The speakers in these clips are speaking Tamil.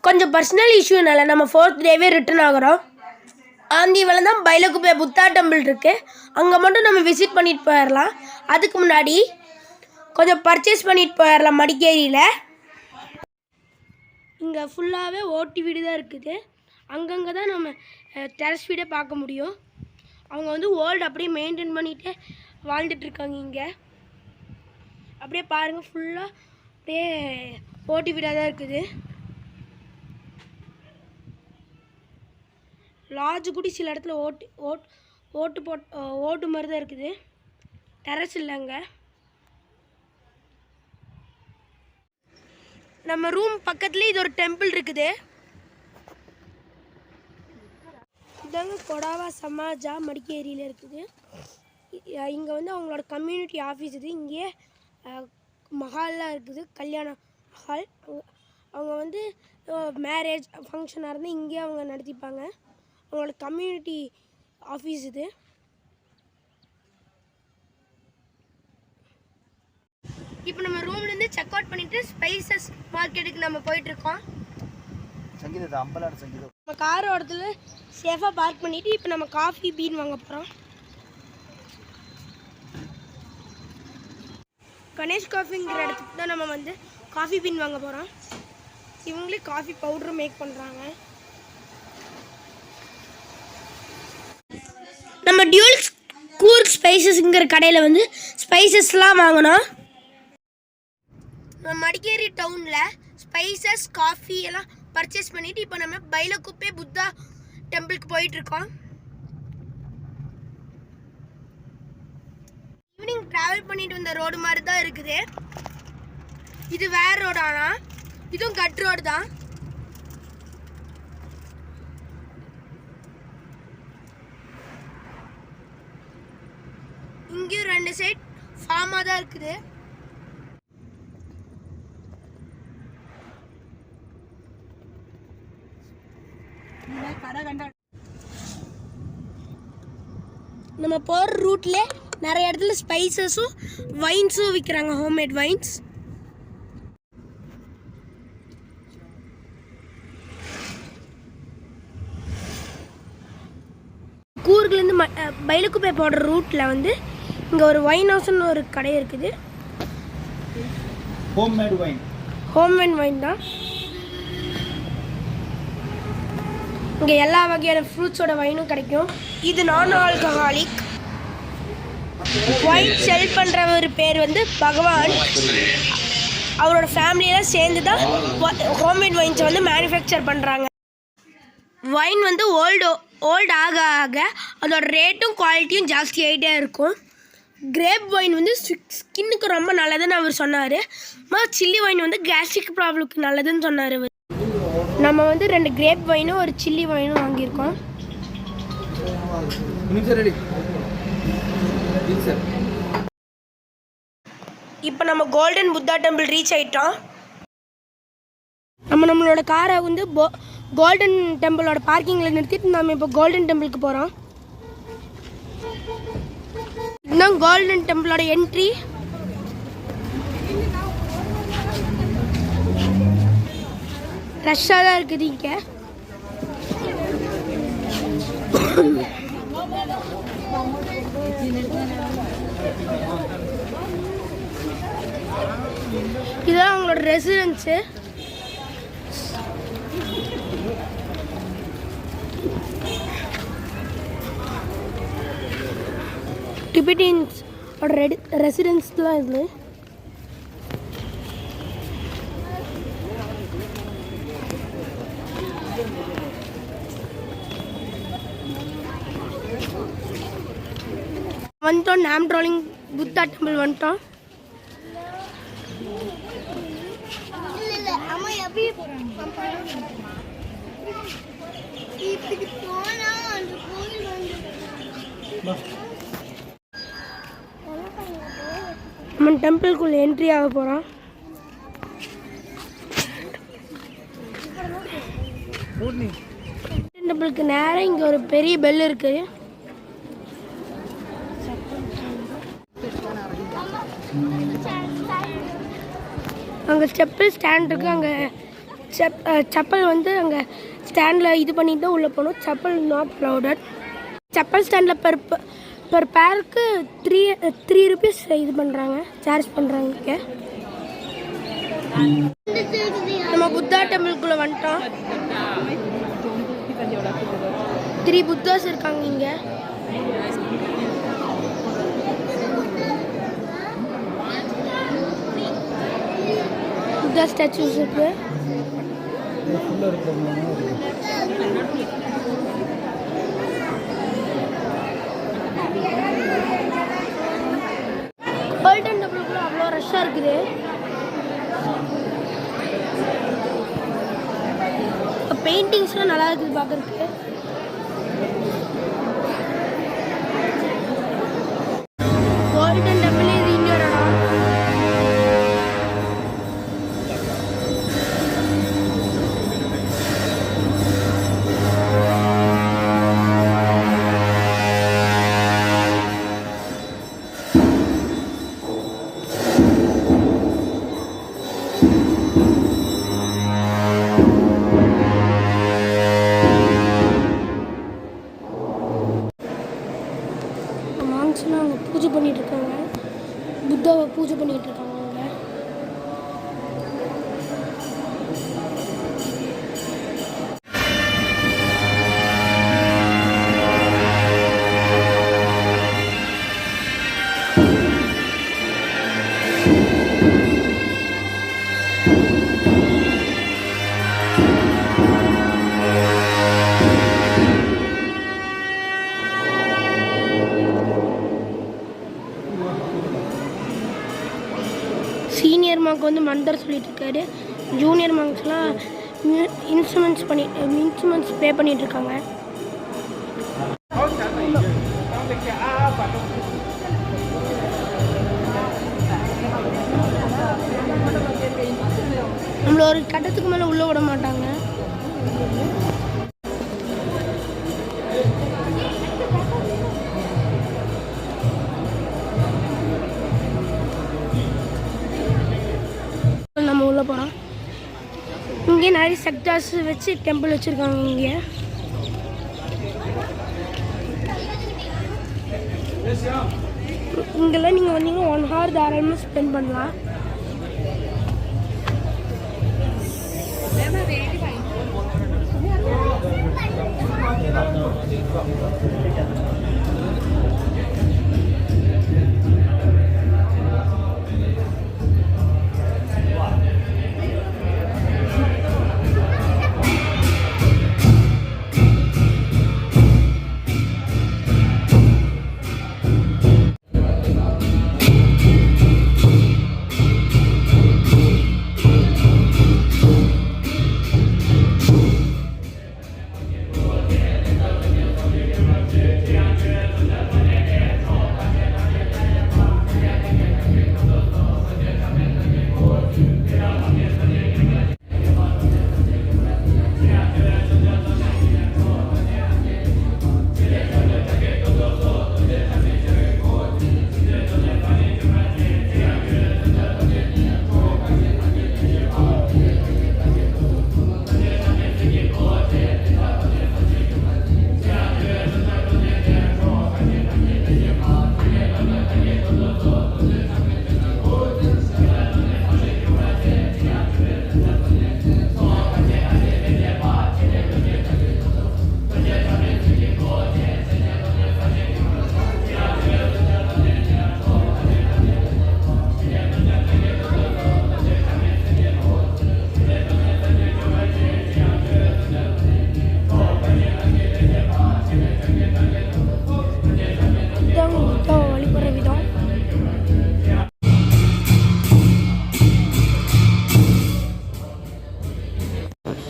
கொஞ்சம் பர்சனல் இஷ்யூனால நம்ம 4th டேவே ரிட்டர்ன் ஆகிறோம். ஆந்திவளம் தான் பைலகுப்பே புத்தா டெம்பிள் இருக்குது. அங்கே மட்டும் நம்ம விசிட் பண்ணிட்டு போயிடலாம். அதுக்கு முன்னாடி கொஞ்சம் பர்ச்சேஸ் பண்ணிட்டு போயிடலாம். மடிக்கேரியில் இங்கே ஃபுல்லாகவே ஓட்டு வீடு தான் இருக்குது. அங்கங்கே தான் நம்ம டெரஸ் வீடே பார்க்க முடியும். அவங்க வந்து ஓல்டு அப்படியே மெயின்டைன் பண்ணிகிட்டே வாழ்ந்துட்டுருக்காங்க. இங்கே அப்படியே பாருங்கள், ஃபுல்லாக அப்படியே ஓட்டு வீடாக தான் இருக்குது. லாட்ஜ் கூட சில இடத்துல ஓட்டு மாதிரி தான் இருக்குது. டெரஸ் இல்லைங்க. நம்ம ரூம் பக்கத்துலேயே இது ஒரு டெம்பிள் இருக்குது. இதாங்க கொடாவா சமாஜா மடிக்கேரியில் இருக்குது. இங்கே வந்து அவங்களோட கம்யூனிட்டி ஆஃபீஸ் இது. இங்கேயே மஹால்லாம் இருக்குது, கல்யாண ஹால். அவங்க வந்து மேரேஜ் ஃபங்க்ஷனாக இருந்தால் இங்கேயே அவங்க நடத்திப்பாங்க. அவங்களோட கம்யூனிட்டி ஆஃபீஸ் இது. இப்போ நம்ம ரூம்லேருந்து செக் அவுட் பண்ணிவிட்டு ஸ்பைசஸ் மார்க்கெட்டுக்கு நம்ம போயிட்டுருக்கோம். நம்ம கார் இடத்துல சேஃபாக பார்க் பண்ணிவிட்டு இப்போ நம்ம காஃபி பீன் வாங்க போகிறோம். கணேஷ் காஃபிங்கிற இடத்துக்கு தான் நம்ம வந்து காஃபி பீன் வாங்க போகிறோம். இவங்களே காஃபி பவுடரும் மேக் பண்ணுறாங்க. நம்ம டியூல் கூர்க் ஸ்பைசஸ்ங்கிற கடையில் வந்து ஸ்பைசஸ்லாம் வாங்கினோம். நம்ம மடிக்கேரி டவுனில் ஸ்பைசஸ் காஃபி எல்லாம் பர்ச்சேஸ் பண்ணிவிட்டு இப்போ நம்ம பைலகுப்பே புத்தா டெம்பிளுக்கு போயிட்டுருக்கோம். ஈவினிங் ட்ராவல் பண்ணிட்டு வந்த ரோடு மாதிரி தான் இருக்குது. இது வேற ரோடு, ஆனால் இதுவும் கட் ரோடு தான். இங்கேயும் 2 சைட் ஃபார்மாக தான் இருக்குது. நம்ம போகிற ரூட்ல நிறைய இடத்துல ஸ்பைசஸும் வைன்ஸும் விற்கிறாங்க, ஹோம்மேட் வைன்ஸ். கூர்க்லேருந்து பைலகுப்பே போடுற ரூட்டில் வந்து இங்கே ஒரு வைன் ஹவுஸ்னு ஒரு கடை இருக்குது. ஹோம்மேட் வைன் தான். இங்கே எல்லா வகையான ஃப்ரூட்ஸோட வைனும் கிடைக்கும். இது நான் ஆல்கஹாலிக் வைன். செல் பண்ணுறவர் பேர் வந்து பகவான். அவரோட ஃபேமிலியெல்லாம் சேர்ந்து தான் ஹோம்மேட் வைன்ஸை வந்து மேனுஃபேக்சர் பண்ணுறாங்க. வைன் வந்து ஓல்டு ஆக ஆக அதோட ரேட்டும் குவாலிட்டியும் ஜாஸ்தி ஆகிட்டே இருக்கும். கிரேப் வைன் வந்து ஸ்கின்னுக்கு ரொம்ப நல்லதுன்னு அவர் சொன்னார். சில்லி வைன் வந்து கேஸ்ட்ரிக் ப்ராப்ளம்க்கு நல்லதுன்னு சொன்னார். நம்ம வந்து 2 கிரேப் வைனும் ஒரு சில்லி வைனும் வாங்கியிருக்கோம். இப்போ நம்ம கோல்டன் புத்தா டெம்பிள் ரீச் ஆகிட்டோம். நம்மளோட காரை வந்து கோல்டன் டெம்பிளோட பார்க்கிங்கில் நிறுத்திட்டு நம்ம இப்போ கோல்டன் டெம்பிளுக்கு போகிறோம். இதுதான் கோல்டன் டெம்பிளோட என்ட்ரி. ரஷ்ஷாக தான் இருக்குது இங்கே. இதுதான் அவங்களோட ரெசிடென்ஸு. டிபெட்டியன்ஸோட ரெசிடென்ஸ் தான் இது. வந்துட்டோம். நாம்ட்ரோலிங் புத்தா டெம்பிள் வந்துட்டோம். நம்ம டெம்பிள்குள்ள என்ட்ரி ஆக போகிறோம். டெம்பிளுக்கு நேராக இங்கே ஒரு பெரிய பெல் இருக்குது. அங்கே ஸ்டெப்பு ஸ்டாண்ட் இருக்குது. அங்கே செப்பல் வந்து அங்கே ஸ்டாண்டில் இது பண்ணிட்டு தான் உள்ளே போகணும். Chappal not allotted. செப்பல் ஸ்டாண்டில் பெர் பேருக்கு 3 rupees இது பண்ணுறாங்க, சார்ஜ் பண்ணுறாங்க. நம்ம புத்தா டெம்பிள்குள்ளே வந்துட்டோம். 3 புத்தாஸ் இருக்காங்க இங்கே. புத்தா ஸ்டாச்சூஸ் இருக்கு. கோல்டன் டெம்பிள்குள்ள அவ்வளோ ரஷ்ஷாக இருக்குது. பெயிண்டிங்ஸ்லாம் நல்லா இருக்குது பார்க்குறதுக்கு. கோல்டன் டெம்பிள் இது இன்னொரு இடம். அவங்க பூஜை பண்ணிட்டு இருக்காங்க, புத்தாவை பூஜை பண்ணிட்டு இருக்காங்க. சீனியர் மாங்க் வந்து மந்தர் சொல்லிட்டு இருக்காரு. ஜூனியர் மாங்க்ஸ்லாம் இன்ஸ்ட்ருமெண்ட்ஸ் ப்ளே பண்ணிட்டு இருக்காங்க. நம்மள ஒரு கட்டத்துக்கு மேலே உள்ளே விட மாட்டாங்க. நம்ம உள்ளே போகிறோம். இங்கே நிறைய செக்டார்ஸ் வச்சு டெம்பிள் வச்சுருக்காங்க. இங்கே இங்கெல்லாம் நீங்கள் வந்தீங்கன்னா 1 hour தாராளமாக ஸ்பெண்ட் பண்ணலாம்.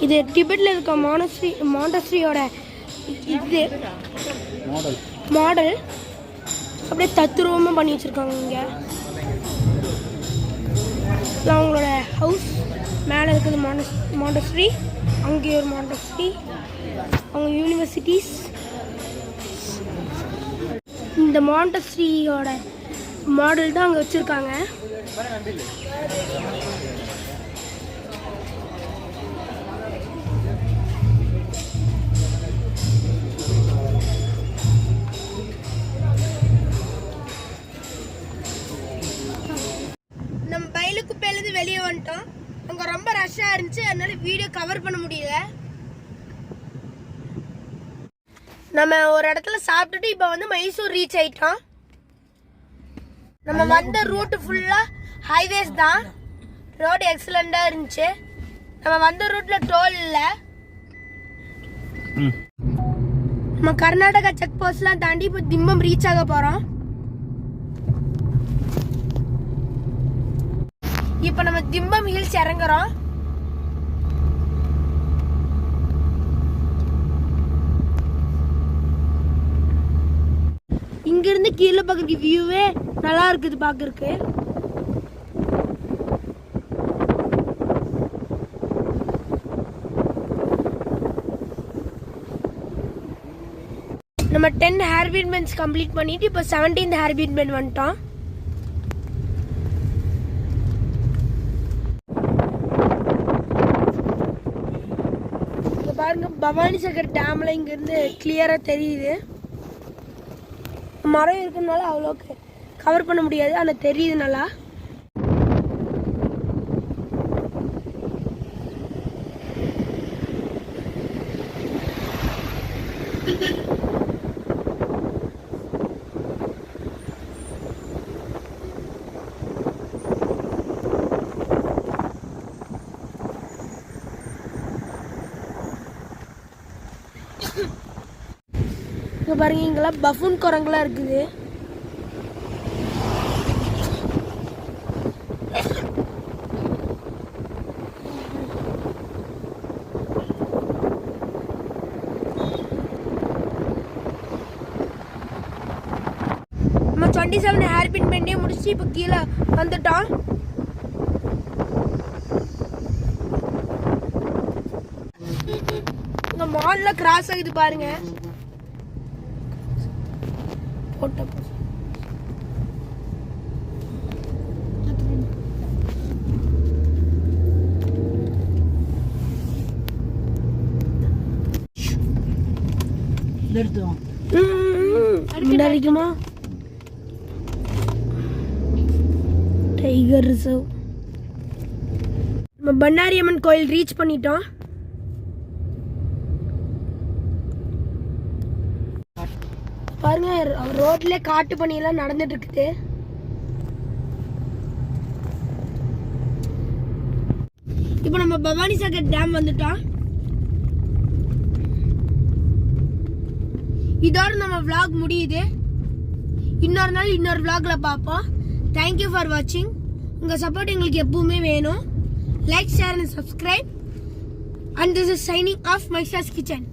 இது டிபெட்டில் இருக்க மாண்டஸ்ட்ரியோட இது மாடல் அப்படியே தத்ரூபமாக பண்ணி வச்சுருக்காங்க. இங்கே அவங்களோட ஹவுஸ் மேலே இருக்குது மாண்டஸ்ட்ரி, அங்கே ஒரு மாண்டஸ்ட்ரி, அவங்க யூனிவர்சிட்டிஸ். இந்த மாண்டஸ்ட்ரியோட மாடல் தான் அங்கே வச்சுருக்காங்க. என்னால் வீடியோ கவர் பண்ண முடியல. நம்ம ஒரு இடத்துல சாப்பிட்டுட்டு இப்போ வந்து மைசூர் ரீச் ஆயிட்டோம். நம்ம வந்த ரூட் ஃபுல்லாக ஹைவேஸ் தான். ரோடு எக்ஸலண்டாக இருந்துச்சு. நம்ம வந்த ரூட்ல டோல் இல்லை. நம்ம கர்நாடகா செக் போஸ்ட்லாம் தாண்டி இப்போ திம்பம் ரீச் ஆக போகிறோம். இப்போ நம்ம திம்பம் ஹில்ஸ் இறங்குறோம். இங்கிருந்து கீழே பார்க்குறதுக்கு வியூவே நல்லா இருக்குது பார்க்கறதுக்கு. நம்ம 10 ஹேர்பின் பென்ஸ் கம்ப்ளீட் பண்ணிட்டு இப்போ 17th ஹேர்பின் பென் வந்துட்டோம். பாருங்க பவானி சாகர் டேம்ல இங்கிருந்து கிளியரா தெரியுது. மரம் இருக்கிறதுனால அவ்வளோக்கு கவர் பண்ண முடியாது, ஆனால் தெரியுது நல்லா. பாருங்க இங்கெல்லாம் பஃபூன் குரங்குலாம் இருக்குது. நம்ம 27 ஹேர்பின் பெண்டே முடிச்சு இப்போ கீழே வந்துட்டோம். இந்த மால்ல கிராஸ் ஆகுது பாருங்க. Tiger reserve. நம்ம பண்ணாரி அம்மன் கோயில் ரீச் பண்ணிட்டோம். பாருங்க ரோட்ல காட்டு பணியெல்லாம் நடந்துட்டு இருக்குது. இப்போ நம்ம பவானி சாகர் டேம் வந்துட்டோம். இதோட நம்ம vlog முடியுது. இன்னொரு நாள் இன்னொரு vlogல பார்ப்போம். தேங்க்யூ ஃபார் வாட்சிங். உங்கள் சப்போர்ட் எங்களுக்கு எப்பவுமே வேணும். Like, share and subscribe. And this is signing off மைசாஸ் கிச்சன்.